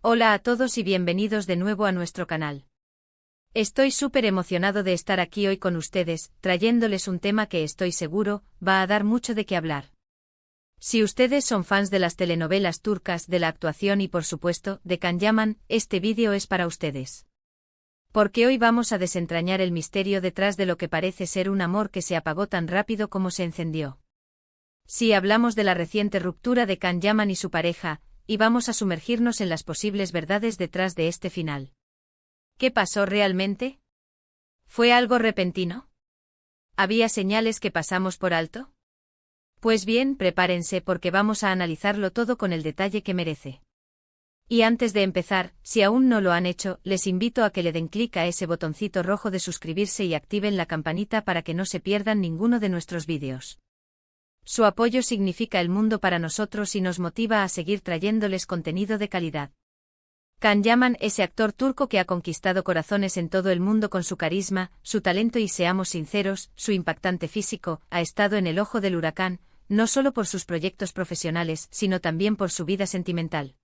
Hola a todos y bienvenidos de nuevo a nuestro canal. Estoy súper emocionado de estar aquí hoy con ustedes, trayéndoles un tema que estoy seguro va a dar mucho de qué hablar. Si ustedes son fans de las telenovelas turcas, de la actuación y por supuesto, de Can Yaman, este vídeo es para ustedes. Porque hoy vamos a desentrañar el misterio detrás de lo que parece ser un amor que se apagó tan rápido como se encendió. Sí, hablamos de la reciente ruptura de Can Yaman y su pareja, y vamos a sumergirnos en las posibles verdades detrás de este final. ¿Qué pasó realmente? ¿Fue algo repentino? ¿Había señales que pasamos por alto? Pues bien, prepárense porque vamos a analizarlo todo con el detalle que merece. Y antes de empezar, si aún no lo han hecho, les invito a que le den clic a ese botoncito rojo de suscribirse y activen la campanita para que no se pierdan ninguno de nuestros vídeos. Su apoyo significa el mundo para nosotros y nos motiva a seguir trayéndoles contenido de calidad. Can Yaman, ese actor turco que ha conquistado corazones en todo el mundo con su carisma, su talento y, seamos sinceros, su impactante físico, ha estado en el ojo del huracán, no solo por sus proyectos profesionales, sino también por su vida sentimental.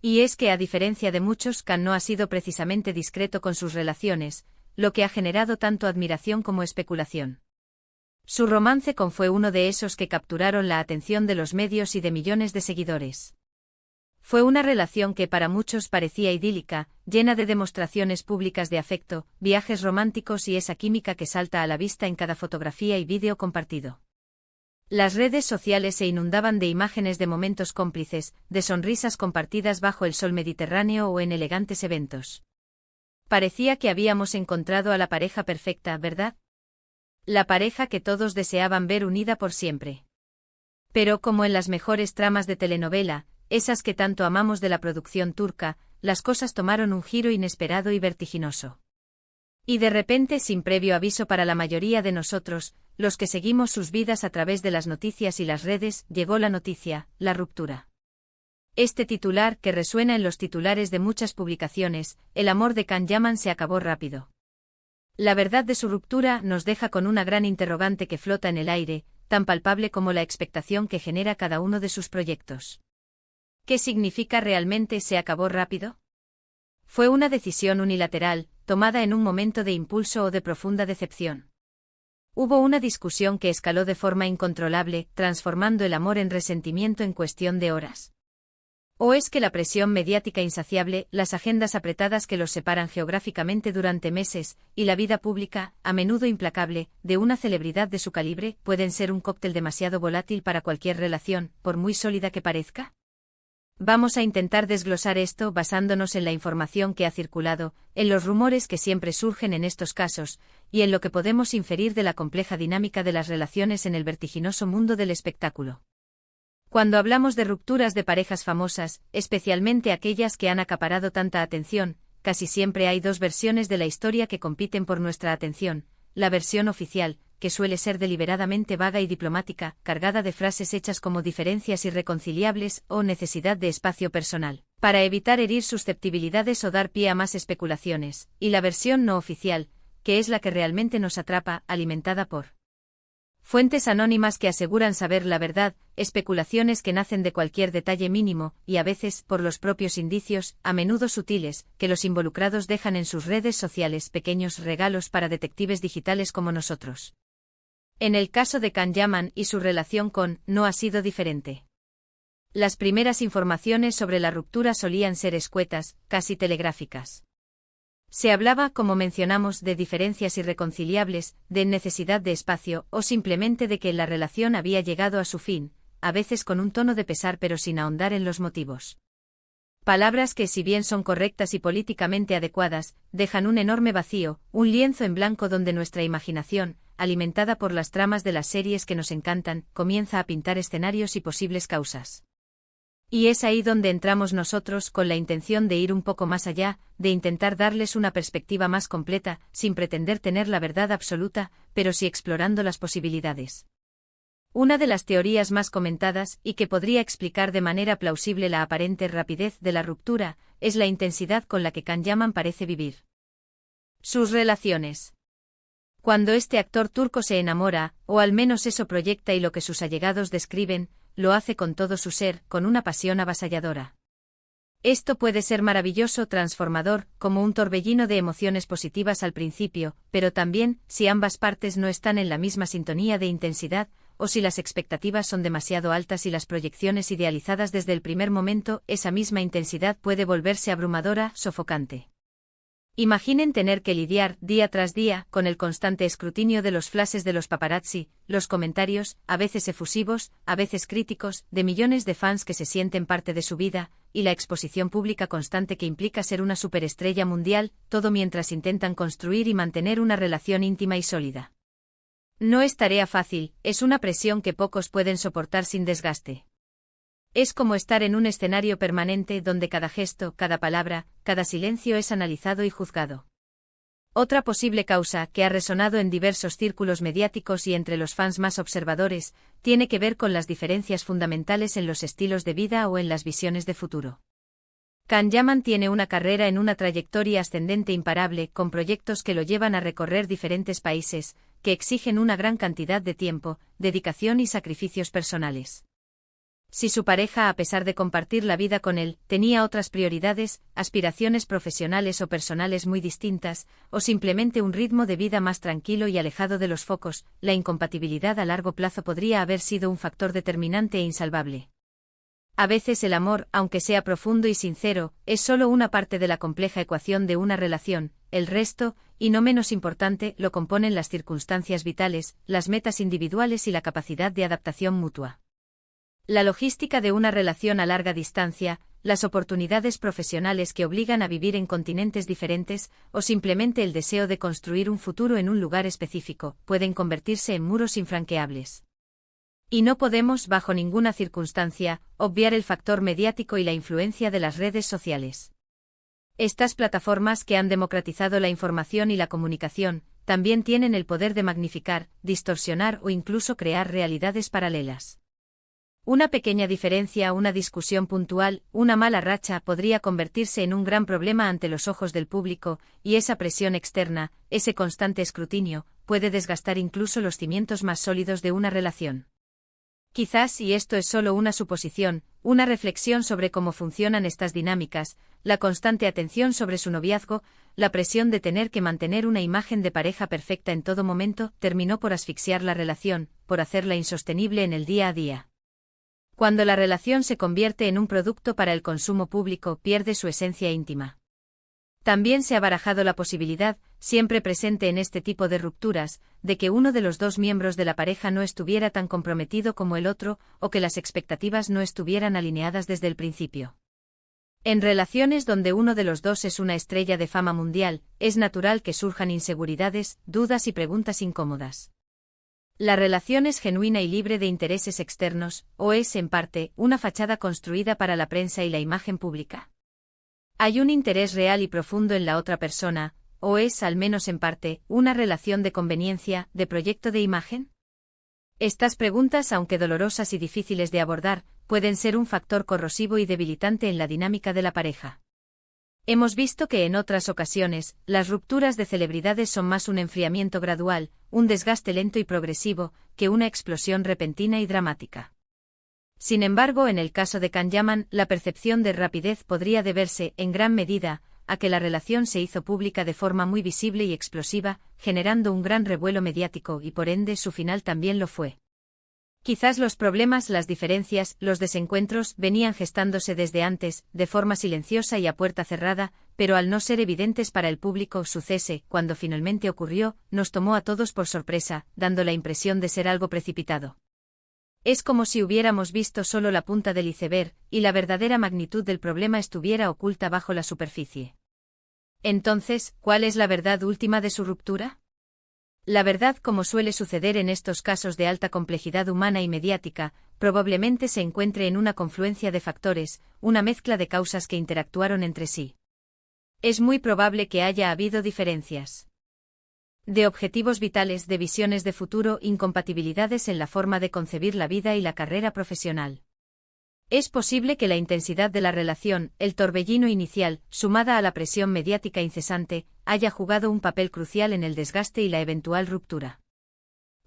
Y es que a diferencia de muchos, Can no ha sido precisamente discreto con sus relaciones, lo que ha generado tanto admiración como especulación. Su romance con fue uno de esos que capturaron la atención de los medios y de millones de seguidores. Fue una relación que para muchos parecía idílica, llena de demostraciones públicas de afecto, viajes románticos y esa química que salta a la vista en cada fotografía y vídeo compartido. Las redes sociales se inundaban de imágenes de momentos cómplices, de sonrisas compartidas bajo el sol Mediterráneo o en elegantes eventos. Parecía que habíamos encontrado a la pareja perfecta, ¿verdad? La pareja que todos deseaban ver unida por siempre. Pero como en las mejores tramas de telenovela, esas que tanto amamos de la producción turca, las cosas tomaron un giro inesperado y vertiginoso. Y de repente, sin previo aviso para la mayoría de nosotros, los que seguimos sus vidas a través de las noticias y las redes, llegó la noticia, la ruptura. Este titular, que resuena en los titulares de muchas publicaciones, el amor de Can Yaman se acabó rápido. La verdad de su ruptura nos deja con una gran interrogante que flota en el aire, tan palpable como la expectación que genera cada uno de sus proyectos. ¿Qué significa realmente se acabó rápido? ¿Fue una decisión unilateral, tomada en un momento de impulso o de profunda decepción? Hubo una discusión que escaló de forma incontrolable, transformando el amor en resentimiento en cuestión de horas. ¿O es que la presión mediática insaciable, las agendas apretadas que los separan geográficamente durante meses, y la vida pública, a menudo implacable, de una celebridad de su calibre, pueden ser un cóctel demasiado volátil para cualquier relación, por muy sólida que parezca? Vamos a intentar desglosar esto basándonos en la información que ha circulado, en los rumores que siempre surgen en estos casos, y en lo que podemos inferir de la compleja dinámica de las relaciones en el vertiginoso mundo del espectáculo. Cuando hablamos de rupturas de parejas famosas, especialmente aquellas que han acaparado tanta atención, casi siempre hay dos versiones de la historia que compiten por nuestra atención: la versión oficial, que suele ser deliberadamente vaga y diplomática, cargada de frases hechas como diferencias irreconciliables o necesidad de espacio personal, para evitar herir susceptibilidades o dar pie a más especulaciones, y la versión no oficial, que es la que realmente nos atrapa, alimentada por fuentes anónimas que aseguran saber la verdad, especulaciones que nacen de cualquier detalle mínimo, y a veces, por los propios indicios, a menudo sutiles, que los involucrados dejan en sus redes sociales, pequeños regalos para detectives digitales como nosotros. En el caso de Can Yaman y su relación con no ha sido diferente. Las primeras informaciones sobre la ruptura solían ser escuetas, casi telegráficas. Se hablaba, como mencionamos, de diferencias irreconciliables, de necesidad de espacio, o simplemente de que la relación había llegado a su fin, a veces con un tono de pesar pero sin ahondar en los motivos. Palabras que, si bien son correctas y políticamente adecuadas, dejan un enorme vacío, un lienzo en blanco donde nuestra imaginación, alimentada por las tramas de las series que nos encantan, comienza a pintar escenarios y posibles causas. Y es ahí donde entramos nosotros con la intención de ir un poco más allá, de intentar darles una perspectiva más completa, sin pretender tener la verdad absoluta, pero sí explorando las posibilidades. Una de las teorías más comentadas, y que podría explicar de manera plausible la aparente rapidez de la ruptura, es la intensidad con la que Can Yaman parece vivir sus relaciones. Cuando este actor turco se enamora, o al menos eso proyecta y lo que sus allegados describen, lo hace con todo su ser, con una pasión avasalladora. Esto puede ser maravilloso, transformador, como un torbellino de emociones positivas al principio, pero también, si ambas partes no están en la misma sintonía de intensidad, o si las expectativas son demasiado altas y las proyecciones idealizadas desde el primer momento, esa misma intensidad puede volverse abrumadora, sofocante. Imaginen tener que lidiar, día tras día, con el constante escrutinio de los flashes de los paparazzi, los comentarios, a veces efusivos, a veces críticos, de millones de fans que se sienten parte de su vida, y la exposición pública constante que implica ser una superestrella mundial, todo mientras intentan construir y mantener una relación íntima y sólida. No es tarea fácil, es una presión que pocos pueden soportar sin desgaste. Es como estar en un escenario permanente donde cada gesto, cada palabra, cada silencio es analizado y juzgado. Otra posible causa, que ha resonado en diversos círculos mediáticos y entre los fans más observadores, tiene que ver con las diferencias fundamentales en los estilos de vida o en las visiones de futuro. Can Yaman tiene una carrera en una trayectoria ascendente imparable, con proyectos que lo llevan a recorrer diferentes países, que exigen una gran cantidad de tiempo, dedicación y sacrificios personales. Si su pareja, a pesar de compartir la vida con él, tenía otras prioridades, aspiraciones profesionales o personales muy distintas, o simplemente un ritmo de vida más tranquilo y alejado de los focos, la incompatibilidad a largo plazo podría haber sido un factor determinante e insalvable. A veces el amor, aunque sea profundo y sincero, es solo una parte de la compleja ecuación de una relación, el resto, y no menos importante, lo componen las circunstancias vitales, las metas individuales y la capacidad de adaptación mutua. La logística de una relación a larga distancia, las oportunidades profesionales que obligan a vivir en continentes diferentes, o simplemente el deseo de construir un futuro en un lugar específico, pueden convertirse en muros infranqueables. Y no podemos, bajo ninguna circunstancia, obviar el factor mediático y la influencia de las redes sociales. Estas plataformas que han democratizado la información y la comunicación, también tienen el poder de magnificar, distorsionar o incluso crear realidades paralelas. Una pequeña diferencia, una discusión puntual, una mala racha podría convertirse en un gran problema ante los ojos del público, y esa presión externa, ese constante escrutinio, puede desgastar incluso los cimientos más sólidos de una relación. Quizás, y esto es solo una suposición, una reflexión sobre cómo funcionan estas dinámicas, la constante atención sobre su noviazgo, la presión de tener que mantener una imagen de pareja perfecta en todo momento, terminó por asfixiar la relación, por hacerla insostenible en el día a día. Cuando la relación se convierte en un producto para el consumo público, pierde su esencia íntima. También se ha barajado la posibilidad, siempre presente en este tipo de rupturas, de que uno de los dos miembros de la pareja no estuviera tan comprometido como el otro, o que las expectativas no estuvieran alineadas desde el principio. En relaciones donde uno de los dos es una estrella de fama mundial, es natural que surjan inseguridades, dudas y preguntas incómodas. La relación es genuina y libre de intereses externos, o es, en parte, una fachada construida para la prensa y la imagen pública. ¿Hay un interés real y profundo en la otra persona, o es, al menos en parte, una relación de conveniencia, de proyecto de imagen? Estas preguntas, aunque dolorosas y difíciles de abordar, pueden ser un factor corrosivo y debilitante en la dinámica de la pareja. Hemos visto que en otras ocasiones, las rupturas de celebridades son más un enfriamiento gradual, un desgaste lento y progresivo, que una explosión repentina y dramática. Sin embargo, en el caso de Can Yaman, la percepción de rapidez podría deberse, en gran medida, a que la relación se hizo pública de forma muy visible y explosiva, generando un gran revuelo mediático y por ende su final también lo fue. Quizás los problemas, las diferencias, los desencuentros venían gestándose desde antes, de forma silenciosa y a puerta cerrada, pero al no ser evidentes para el público, su cese, cuando finalmente ocurrió, nos tomó a todos por sorpresa, dando la impresión de ser algo precipitado. Es como si hubiéramos visto solo la punta del iceberg, y la verdadera magnitud del problema estuviera oculta bajo la superficie. Entonces, ¿cuál es la verdad última de su ruptura? La verdad, como suele suceder en estos casos de alta complejidad humana y mediática, probablemente se encuentre en una confluencia de factores, una mezcla de causas que interactuaron entre sí. Es muy probable que haya habido diferencias de objetivos vitales, de visiones de futuro, incompatibilidades en la forma de concebir la vida y la carrera profesional. Es posible que la intensidad de la relación, el torbellino inicial, sumada a la presión mediática incesante, haya jugado un papel crucial en el desgaste y la eventual ruptura.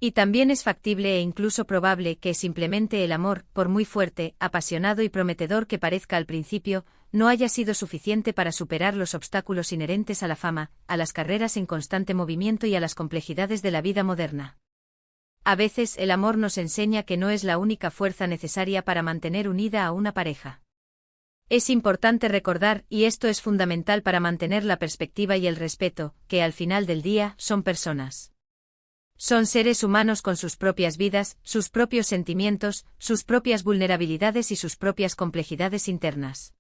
Y también es factible e incluso probable que simplemente el amor, por muy fuerte, apasionado y prometedor que parezca al principio, no haya sido suficiente para superar los obstáculos inherentes a la fama, a las carreras en constante movimiento y a las complejidades de la vida moderna. A veces el amor nos enseña que no es la única fuerza necesaria para mantener unida a una pareja. Es importante recordar, y esto es fundamental para mantener la perspectiva y el respeto, que al final del día son personas. Son seres humanos con sus propias vidas, sus propios sentimientos, sus propias vulnerabilidades y sus propias complejidades internas.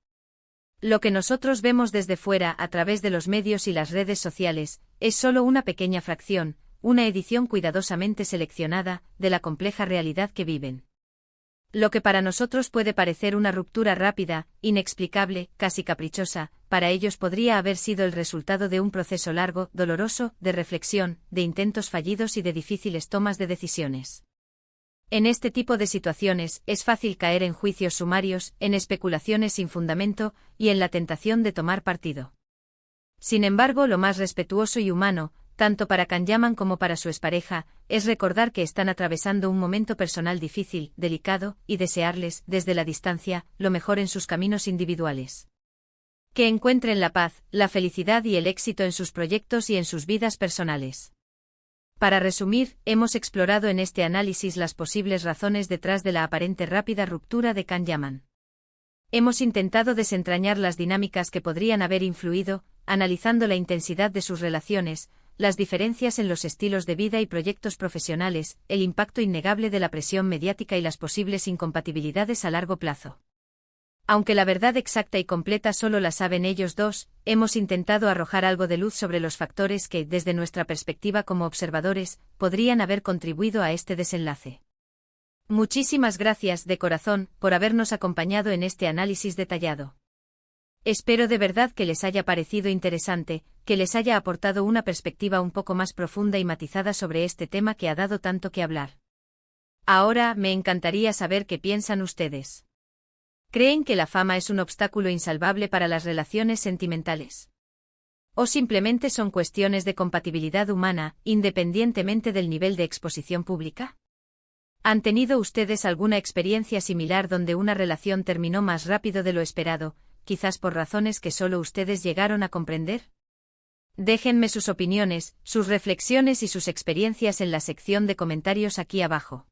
Lo que nosotros vemos desde fuera a través de los medios y las redes sociales, es solo una pequeña fracción, una edición cuidadosamente seleccionada, de la compleja realidad que viven. Lo que para nosotros puede parecer una ruptura rápida, inexplicable, casi caprichosa, para ellos podría haber sido el resultado de un proceso largo, doloroso, de reflexión, de intentos fallidos y de difíciles tomas de decisiones. En este tipo de situaciones, es fácil caer en juicios sumarios, en especulaciones sin fundamento, y en la tentación de tomar partido. Sin embargo, lo más respetuoso y humano, tanto para Kanyaman como para su expareja, es recordar que están atravesando un momento personal difícil, delicado, y desearles, desde la distancia, lo mejor en sus caminos individuales. Que encuentren la paz, la felicidad y el éxito en sus proyectos y en sus vidas personales. Para resumir, hemos explorado en este análisis las posibles razones detrás de la aparente rápida ruptura de Kanyaman. Hemos intentado desentrañar las dinámicas que podrían haber influido, analizando la intensidad de sus relaciones, las diferencias en los estilos de vida y proyectos profesionales, el impacto innegable de la presión mediática y las posibles incompatibilidades a largo plazo. Aunque la verdad exacta y completa solo la saben ellos dos, hemos intentado arrojar algo de luz sobre los factores que, desde nuestra perspectiva como observadores, podrían haber contribuido a este desenlace. Muchísimas gracias, de corazón, por habernos acompañado en este análisis detallado. Espero de verdad que les haya parecido interesante, que les haya aportado una perspectiva un poco más profunda y matizada sobre este tema que ha dado tanto que hablar. Ahora, me encantaría saber qué piensan ustedes. ¿Creen que la fama es un obstáculo insalvable para las relaciones sentimentales? ¿O simplemente son cuestiones de compatibilidad humana, independientemente del nivel de exposición pública? ¿Han tenido ustedes alguna experiencia similar donde una relación terminó más rápido de lo esperado, quizás por razones que solo ustedes llegaron a comprender? Déjenme sus opiniones, sus reflexiones y sus experiencias en la sección de comentarios aquí abajo.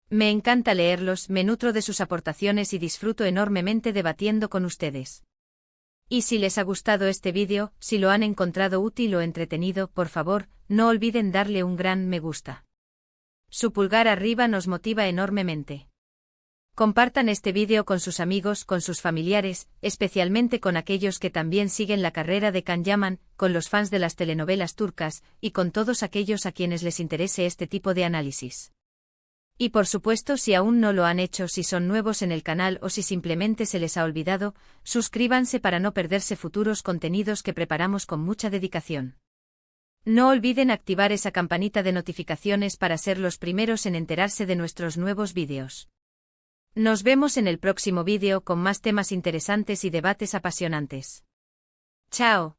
Me encanta leerlos, me nutro de sus aportaciones y disfruto enormemente debatiendo con ustedes. Y si les ha gustado este vídeo, si lo han encontrado útil o entretenido, por favor, no olviden darle un gran me gusta. Su pulgar arriba nos motiva enormemente. Compartan este vídeo con sus amigos, con sus familiares, especialmente con aquellos que también siguen la carrera de Kanyaman, con los fans de las telenovelas turcas, y con todos aquellos a quienes les interese este tipo de análisis. Y por supuesto, si aún no lo han hecho, si son nuevos en el canal o si simplemente se les ha olvidado, suscríbanse para no perderse futuros contenidos que preparamos con mucha dedicación. No olviden activar esa campanita de notificaciones para ser los primeros en enterarse de nuestros nuevos vídeos. Nos vemos en el próximo vídeo con más temas interesantes y debates apasionantes. ¡Chao!